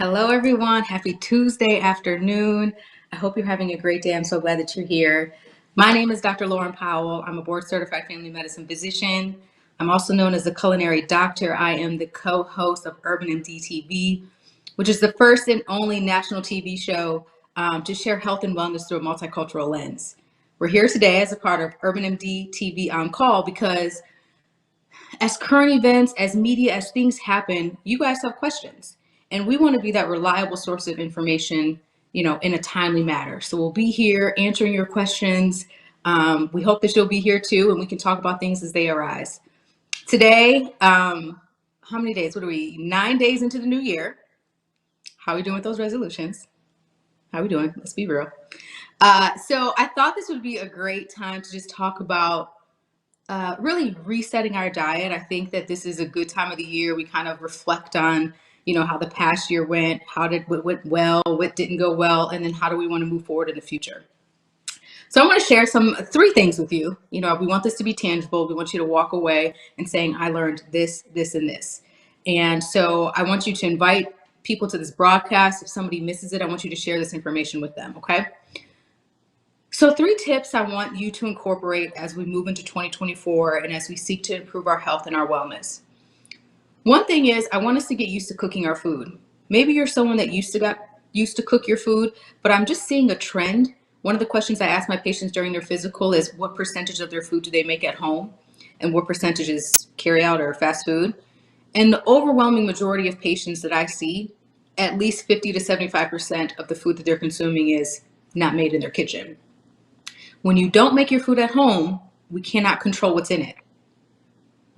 Hello, everyone. Happy Tuesday afternoon. I hope you're having a great day. I'm so glad that you're here. My name is Dr. Lauren Powell. I'm a board certified family medicine physician. I'm also known as the culinary doctor. I am the co-host of UrbanMD TV, which is the first and only national TV show to share health and wellness through a multicultural lens. We're here today as a part of UrbanMD TV on call because as current events, as media, as things happen, you guys have questions. And we want to be that reliable source of information, in a timely manner. So we'll be here answering your questions. We hope that you'll be here too, and we can talk about things as they arise. Today, how many days? What are we? 9 days into the new year. How are we doing with those resolutions? How are we doing? Let's be real. So I thought this would be a great time to just talk about really resetting our diet. I think that this is a good time of the year. We kind of reflect on, how the past year went, what went well, what didn't go well, and then how do we want to move forward in the future. So I want to share three things with you. We want this to be tangible. We want you to walk away and saying, I learned this, this, and this. And so I want you to invite people to this broadcast. If somebody misses it, I want you to share this information with them. Okay. So 3 tips I want you to incorporate as we move into 2024 and as we seek to improve our health and our wellness. One thing is I want us to get used to cooking our food. Maybe you're someone that used to cook your food, but I'm just seeing a trend. One of the questions I ask my patients during their physical is what percentage of their food do they make at home and what percentage is carry out or fast food? And the overwhelming majority of patients that I see, at least 50 to 75% of the food that they're consuming is not made in their kitchen. When you don't make your food at home, we cannot control what's in it.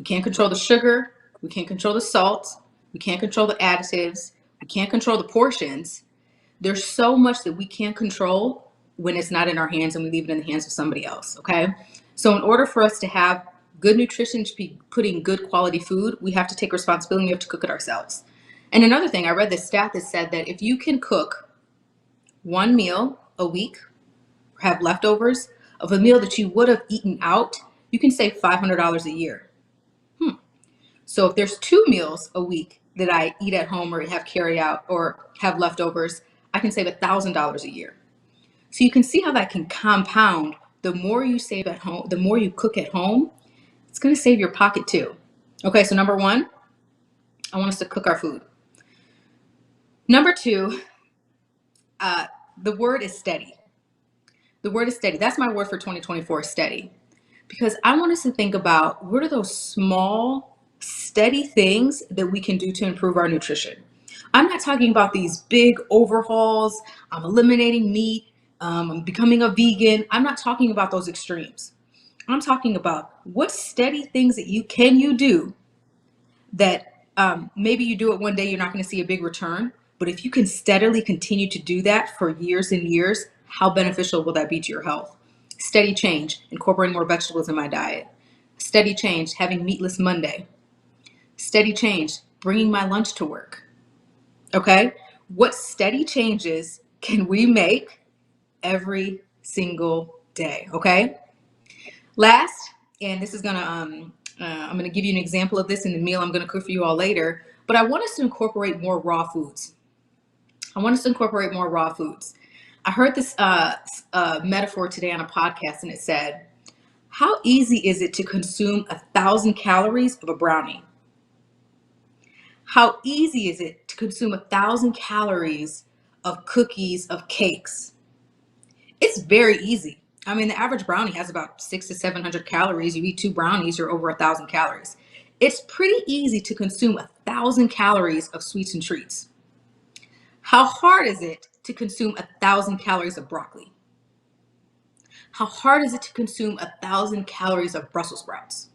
We can't control the sugar. We can't control the salt. We can't control the additives. We can't control the portions. There's so much that we can't control when it's not in our hands and we leave it in the hands of somebody else, okay? So in order for us to have good nutrition, to be putting good quality food, we have to take responsibility. We have to cook it ourselves. And another thing, I read this stat that said that if you can cook one meal a week, have leftovers of a meal that you would have eaten out, you can save $500 a year. So if there's 2 meals a week that I eat at home or have carry out or have leftovers, I can save $1,000 a year. So you can see how that can compound. The more you save at home, the more you cook at home, it's going to save your pocket too. Okay, so number 1, I want us to cook our food. Number 2, the word is steady. The word is steady. That's my word for 2024, steady. Because I want us to think about what are those small, steady things that we can do to improve our nutrition. I'm not talking about these big overhauls. I'm eliminating meat. I'm becoming a vegan. I'm not talking about those extremes. I'm talking about what steady things that you do that maybe you do it one day, you're not going to see a big return. But if you can steadily continue to do that for years and years, how beneficial will that be to your health? Steady change, incorporating more vegetables in my diet. Steady change, having meatless Monday. Steady change, bringing my lunch to work. Okay? What steady changes can we make every single day? Okay? Last, and this is gonna, I'm gonna give you an example of this in the meal I'm gonna cook for you all later, but I want us to incorporate more raw foods. I heard this metaphor today on a podcast, and it said, how easy is it to consume 1,000 calories of a brownie? How easy is it to consume 1,000 calories of cookies, of cakes? It's very easy. I mean, the average brownie has about 600 to 700 calories. You eat 2 brownies, you're over 1,000 calories. It's pretty easy to consume 1,000 calories of sweets and treats. How hard is it to consume 1,000 calories of broccoli? How hard is it to consume 1,000 calories of Brussels sprouts?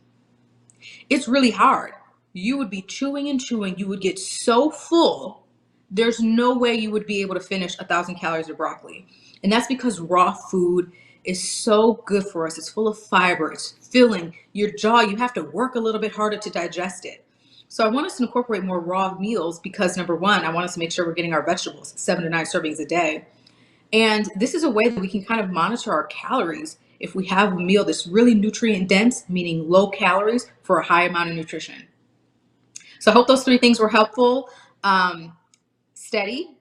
It's really hard. You would be chewing and chewing. You would get so full. There's no way you would be able to finish 1,000 calories of broccoli. And that's because raw food is so good for us. It's full of fiber. It's filling your jaw. You have to work a little bit harder to digest it. So I want us to incorporate more raw meals because number 1, I want us to make sure we're getting our vegetables, 7 to 9 servings a day. And this is a way that we can kind of monitor our calories if we have a meal that's really nutrient dense, meaning low calories for a high amount of nutrition. So I hope those 3 things were helpful. steady,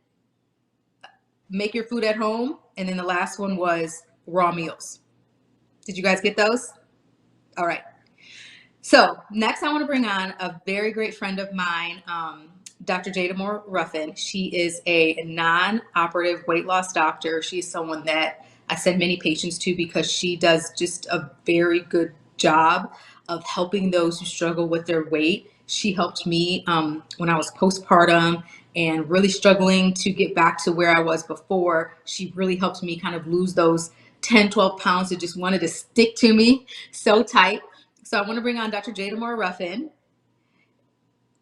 make your food at home, and then the last one was raw meals. Did you guys get those? All right. So next, I want to bring on a very great friend of mine, Dr. Jada Moore-Ruffin. She is a non-operative weight loss doctor. She's someone that I send many patients to because she does just a very good job of helping those who struggle with their weight. She helped me when I was postpartum and really struggling to get back to where I was before. She really helped me kind of lose those 10, 12 pounds that just wanted to stick to me so tight. So I want to bring on Dr. Jada Moore-Ruffin,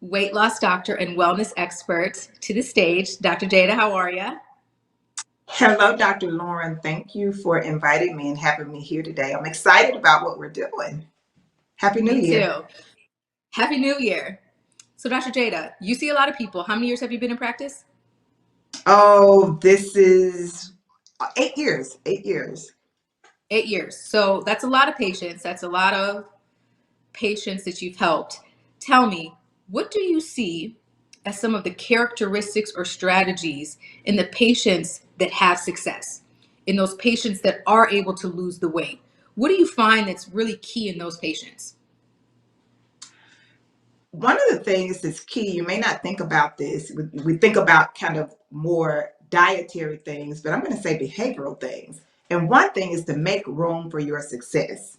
weight loss doctor and wellness expert, to the stage. Dr. Jada, how are you? Hello, Dr. Lauren. Thank you for inviting me and having me here today. I'm excited about what we're doing. Happy New Me Year. too. Happy New Year. So, Dr. Jada, you see a lot of people. How many years have you been in practice? Oh, this is 8 years. 8 years. 8 years. So that's a lot of patients. That's a lot of patients that you've helped. Tell me, what do you see as some of the characteristics or strategies in the patients that have success, in those patients that are able to lose the weight? What do you find that's really key in those patients? One of the things that's key, you may not think about this, we think about kind of more dietary things, but I'm going to say behavioral things. And one thing is to make room for your success.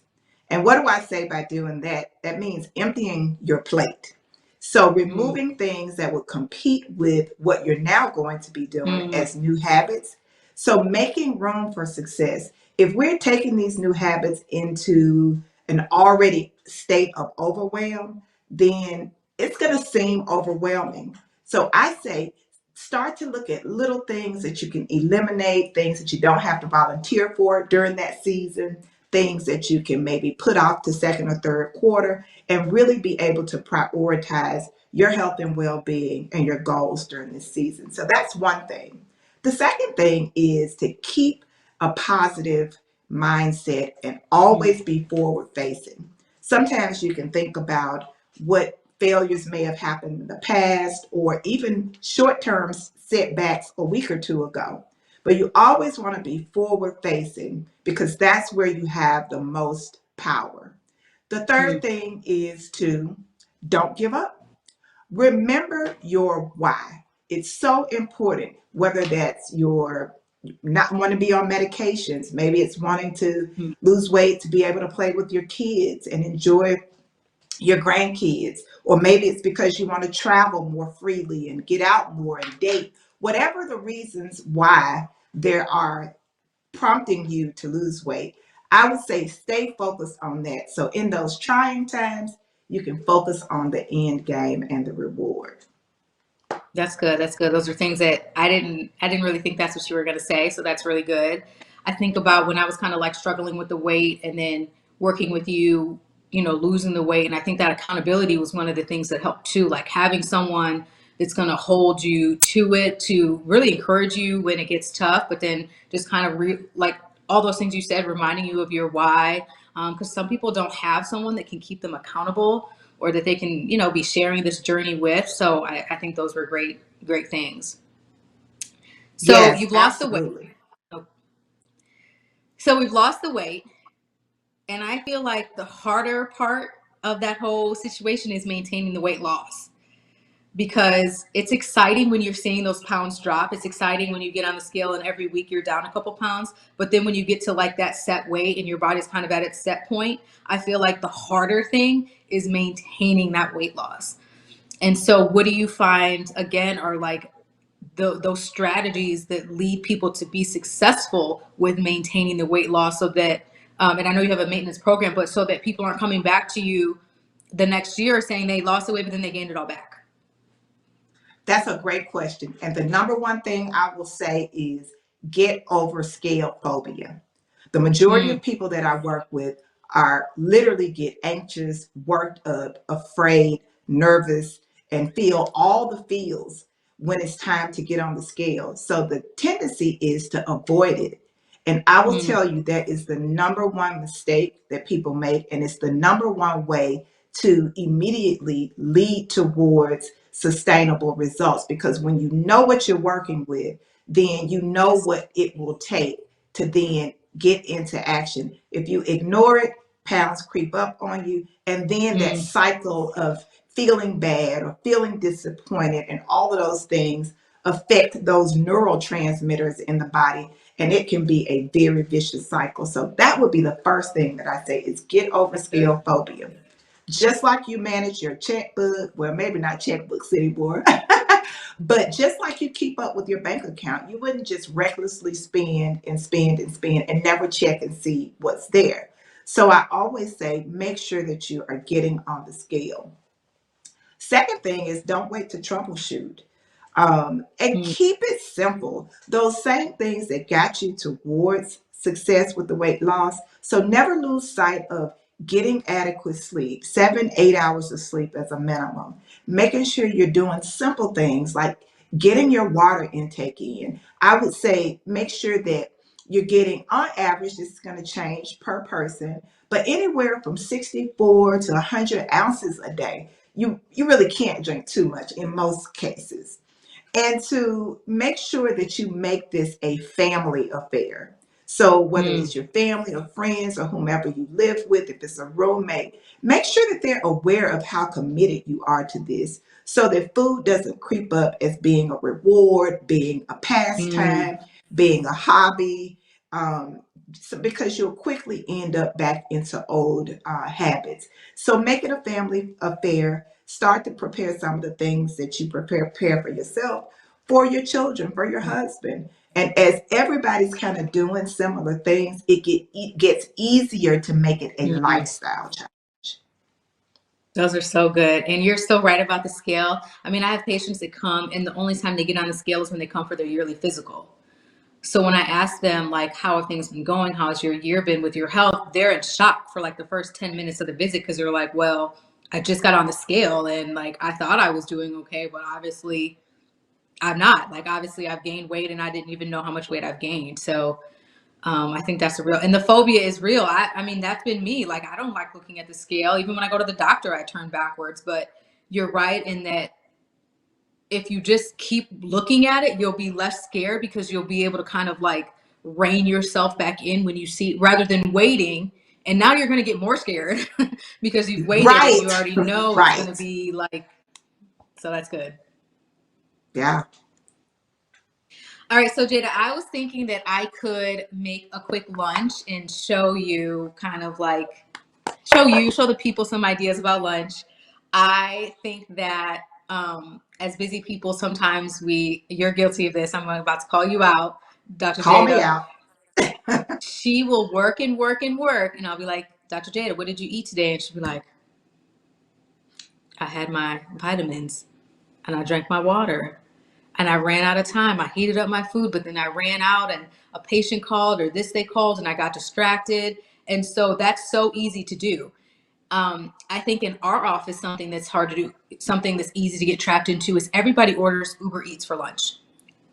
And what do I say by doing that? That means emptying your plate. So Mm, removing things that would compete with what you're now going to be doing mm, as new habits. So making room for success. If we're taking these new habits into an already state of overwhelm, then it's going to seem overwhelming. So I say, start to look at little things that you can eliminate, things that you don't have to volunteer for during that season, things that you can maybe put off to second or third quarter, and really be able to prioritize your health and well-being and your goals during this season. So that's one thing. The second thing is to keep a positive mindset and mm, always be forward facing. Sometimes you can think about what failures may have happened in the past or even short-term setbacks a week or two ago. But you always want to be forward facing because that's where you have the most power. The third mm, thing is to don't give up. Remember your why. It's so important, whether that's your not wanting to be on medications, maybe it's wanting to mm. lose weight to be able to play with your kids and enjoy your grandkids, or maybe it's because you want to travel more freely and get out more and date. Whatever the reasons why there are prompting you to lose weight, I would say stay focused on that. So in those trying times, you can focus on the end game and the reward. That's good. That's good. Those are things that I didn't really think that's what you were going to say. So that's really good. I think about when I was kind of like struggling with the weight and then working with you, losing the weight. And I think that accountability was one of the things that helped too, like having someone that's going to hold you to it, to really encourage you when it gets tough, but then just kind of like all those things you said, reminding you of your why. Because some people don't have someone that can keep them accountable or that they can, be sharing this journey with. So I think those were great, great things. So Yes, you've lost the weight. absolutely. So we've lost the weight. And I feel like the harder part of that whole situation is maintaining the weight loss because it's exciting when you're seeing those pounds drop. It's exciting when you get on the scale and every week you're down a couple pounds. But then when you get to like that set weight and your body's kind of at its set point, I feel like the harder thing is maintaining that weight loss. And so, what do you find again are like those strategies that lead people to be successful with maintaining the weight loss so that, and I know you have a maintenance program, but so that people aren't coming back to you the next year saying they lost the weight, but then they gained it all back? That's a great question. And the number one thing I will say is get over scale phobia. The majority Mm, of people that I work with are literally get anxious, worked up, afraid, nervous, and feel all the feels when it's time to get on the scale. So the tendency is to avoid it. And I will mm, tell you that is the number one mistake that people make. And it's the number one way to immediately lead towards sustainable results, because when you know what you're working with, then you know Yes. what it will take to then get into action. If you ignore it, pounds creep up on you, and then that Mm, cycle of feeling bad or feeling disappointed and all of those things affect those neurotransmitters in the body, and it can be a very vicious cycle. So that would be the first thing that I say is get over that's good. scale phobia. Just like you manage your checkbook, well, maybe not checkbooks anymore, but just like you keep up with your bank account, you wouldn't just recklessly spend and spend and spend and never check and see what's there. So I always say make sure that you are getting on the scale. Second thing is don't wait to troubleshoot. And Mm, keep it simple. Those same things that got you towards success with the weight loss. So never lose sight of getting adequate sleep, 7, 8 hours of sleep as a minimum. Making sure you're doing simple things like getting your water intake in. I would say make sure that you're getting, on average, this is going to change per person, but anywhere from 64 to 100 ounces a day. You really can't drink too much in most cases, and to make sure that you make this a family affair. So whether mm, it's your family or friends or whomever you live with, if it's a roommate, make sure that they're aware of how committed you are to this, so that food doesn't creep up as being a reward, being a mm, pastime, being a hobby, um, so because you'll quickly end up back into old habits. So make it a family affair. Start to prepare some of the things that you prepare for yourself, for your children, for your mm, husband. And as everybody's kind of doing similar things, it gets easier to make it a mm. lifestyle change. Those are so good. And you're so right about the scale. I mean, I have patients that come, and the only time they get on the scale is when they come for their yearly physical. So when I ask them, like, how have things been going? How's your year been with your health? They're in shock for like the first 10 minutes of the visit, because they're like, well, I just got on the scale and like I thought I was doing okay, but obviously I'm not. Like, obviously I've gained weight and I didn't even know how much weight I've gained. So I think that's a real, and the phobia is real. I mean, that's been me. Like, I don't like looking at the scale. Even when I go to the doctor, I turn backwards. But you're right in that if you just keep looking at it, you'll be less scared, because you'll be able to kind of like rein yourself back in when you see, rather than waiting. And now you're going to get more scared because you've waited and you Right, already know it's going to right. be like, so that's good. Yeah. All right, so Jada, I was thinking that I could make a quick lunch and show you kind of like show the people some ideas about lunch. I think that as busy people, sometimes you're guilty of this. I'm about to call you out, Dr. Call me Jada. out. She will work and work and work, and I'll be like, Dr. Jada, what did you eat today? And she'll be like, I had my vitamins and I drank my water and I ran out of time. I heated up my food, but then I ran out and a patient called, or this they called, and I got distracted. And so that's so easy to do. I think in our office, something that's hard to do, something that's easy to get trapped into, is everybody orders Uber Eats for lunch.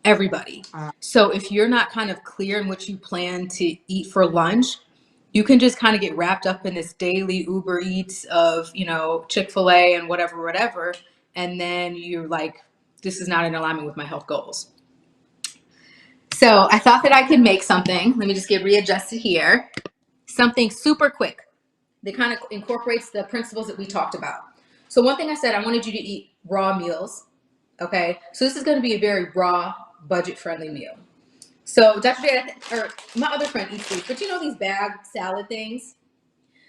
Everybody. Uh, So if you're not kind of clear in what you plan to eat for lunch, you can just kind of get wrapped up in this daily Uber Eats of, Chick-fil-A and whatever, whatever. And then you're like, this is not in alignment with my health goals. So I thought that I could make something. Let me just get readjusted here. Something super quick that kind of incorporates the principles that we talked about. So one thing I said, I wanted you to eat raw meals. Okay. So this is going to be a very raw, budget friendly meal. So Dr. J, or my other friend eats these, but these bag salad things.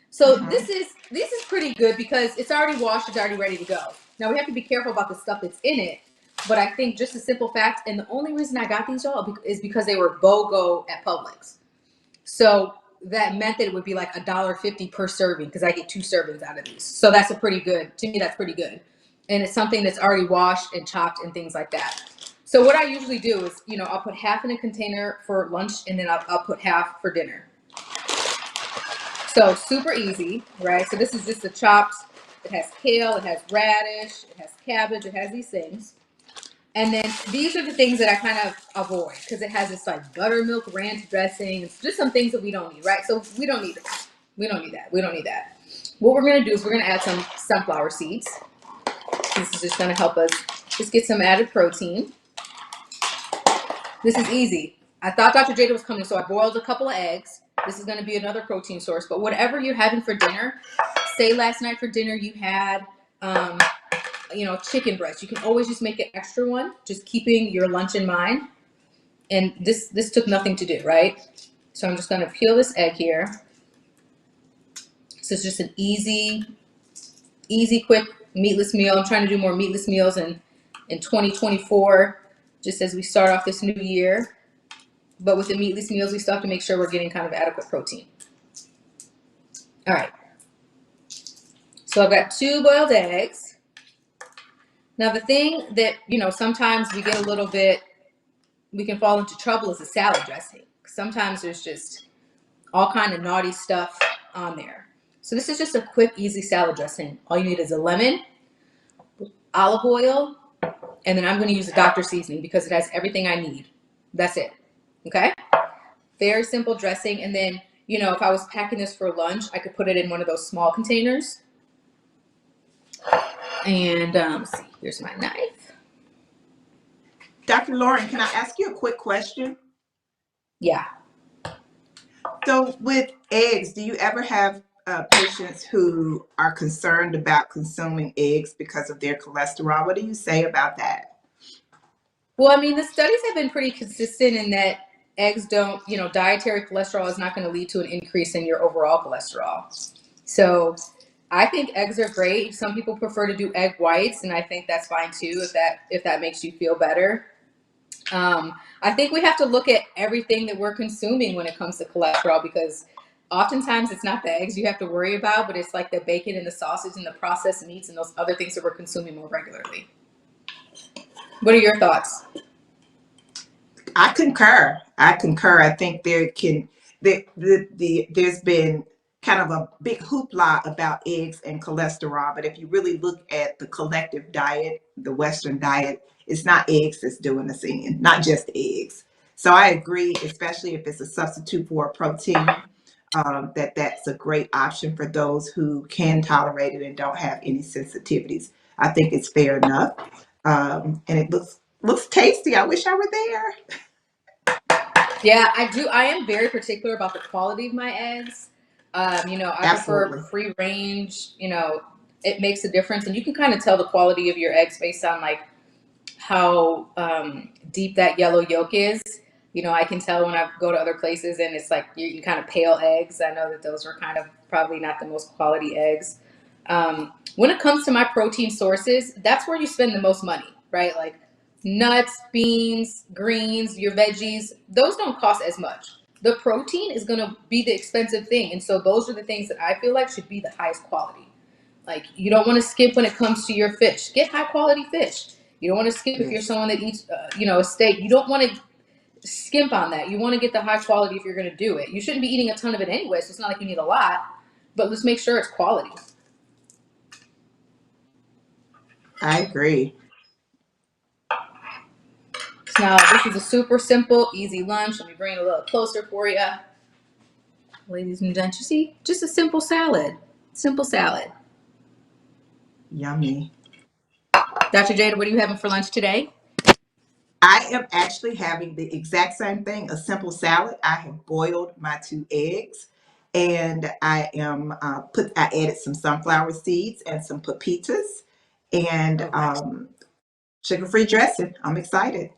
So mhm. this is pretty good because it's already washed, it's already ready to go. Now we have to be careful about the stuff that's in it, but I think just a simple fact, and the only reason I got these y'all is because they were BOGO at Publix. So that meant that it would be like $1.50 per serving, because I get 2 servings out of these. So that's to me, that's pretty good. And it's something that's already washed and chopped and things like that. So what I usually do is, I'll put half in a container for lunch, and then I'll put half for dinner. So super easy, right? So this is just the chopped. It has kale, it has radish, it has cabbage, it has these things. And then these are the things that I kind of avoid, because it has this like buttermilk ranch dressing. It's just some things that we don't need, right? So we don't need that. We don't need that. We don't need that. What we're going to do is we're going to add some sunflower seeds. This is just going to help us just get some added protein. This is easy. I thought Dr. Jada was coming, so I boiled a couple of eggs. This is going to be another protein source. But whatever you're having for dinner, say last night for dinner you had, chicken breast. You can always just make an extra one, just keeping your lunch in mind. And this took nothing to do, right? So I'm just going to peel this egg here. So it's just an easy, quick meatless meal. I'm trying to do more meatless meals in 2024, just as we start off this new year. But with the meatless meals, we still have to make sure we're getting kind of adequate protein. All right. So I've got 2 boiled eggs. Now the thing that, sometimes we get we can fall into trouble is the salad dressing. Sometimes there's just all kind of naughty stuff on there. So this is just a quick, easy salad dressing. All you need is a lemon, olive oil, and then I'm going to use a Dr. seasoning because it has everything I need. That's it. Okay? Very simple dressing. And then, if I was packing this for lunch, I could put it in one of those small containers. And let's see, here's my knife. Dr. Lauren, can I ask you a quick question? Yeah. So with eggs, do you ever have patients who are concerned about consuming eggs because of their cholesterol? What do you say about that? Well, I mean, the studies have been pretty consistent in that eggs don't, dietary cholesterol is not going to lead to an increase in your overall cholesterol. So I think eggs are great. Some people prefer to do egg whites, and I think that's fine too if that makes you feel better. I think we have to look at everything that we're consuming when it comes to cholesterol, because oftentimes it's not the eggs you have to worry about, but it's like the bacon and the sausage and the processed meats and those other things that we're consuming more regularly. What are your thoughts? I concur. I think there's been kind of a big hoopla about eggs and cholesterol, but if you really look at the collective diet, the Western diet, it's not eggs that's doing us in, not just eggs. So I agree, especially if it's a substitute for a protein, that's a great option for those who can tolerate it and don't have any sensitivities. I think it's fair enough, and it looks tasty. I wish I were there. Yeah, I do. I am very particular about the quality of my eggs. I Absolutely. prefer free range. It makes a difference, and you can kind of tell the quality of your eggs based on like how deep that yellow yolk is. I can tell when I go to other places and it's like you kind of pale eggs. I know that those are kind of probably not the most quality eggs. When it comes to my protein sources, that's where you spend the most money, right? Like nuts, beans, greens, your veggies, those don't cost as much. The protein is going to be the expensive thing. And so those are the things that I feel like should be the highest quality. Like you don't want to skip when it comes to your fish. Get high quality fish. You don't want to skip if you're Yes, someone that eats, a steak. You don't want to skimp on that. You want to get the high quality if you're going to do it. You shouldn't be eating a ton of it anyway, so it's not like you need a lot, but let's make sure it's quality. I agree. Now, this is a super simple, easy lunch. Let me bring it a little closer for you. Ladies and gents, you see, just a simple salad. Simple salad. Yummy. Dr. Jada, what are you having for lunch today? I am actually having the exact same thing, a simple salad. I have boiled my 2 eggs, and I am I added some sunflower seeds and some pepitas and Oh, nice. sugar-free dressing. I'm excited.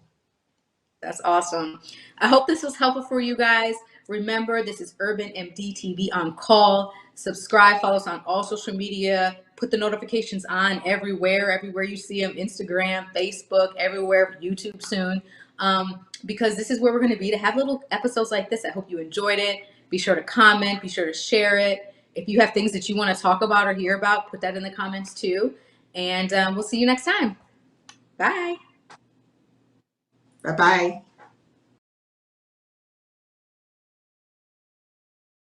That's awesome. I hope this was helpful for you guys. Remember, this is UrbanMD TV on call. Subscribe, follow us on all social media. Put the notifications on everywhere you see them, Instagram, Facebook, everywhere, YouTube soon. Because this is where we're going to be to have little episodes like this. I hope you enjoyed it. Be sure to comment. Be sure to share it. If you have things that you want to talk about or hear about, put that in the comments too. And we'll see you next time. Bye. Bye-bye.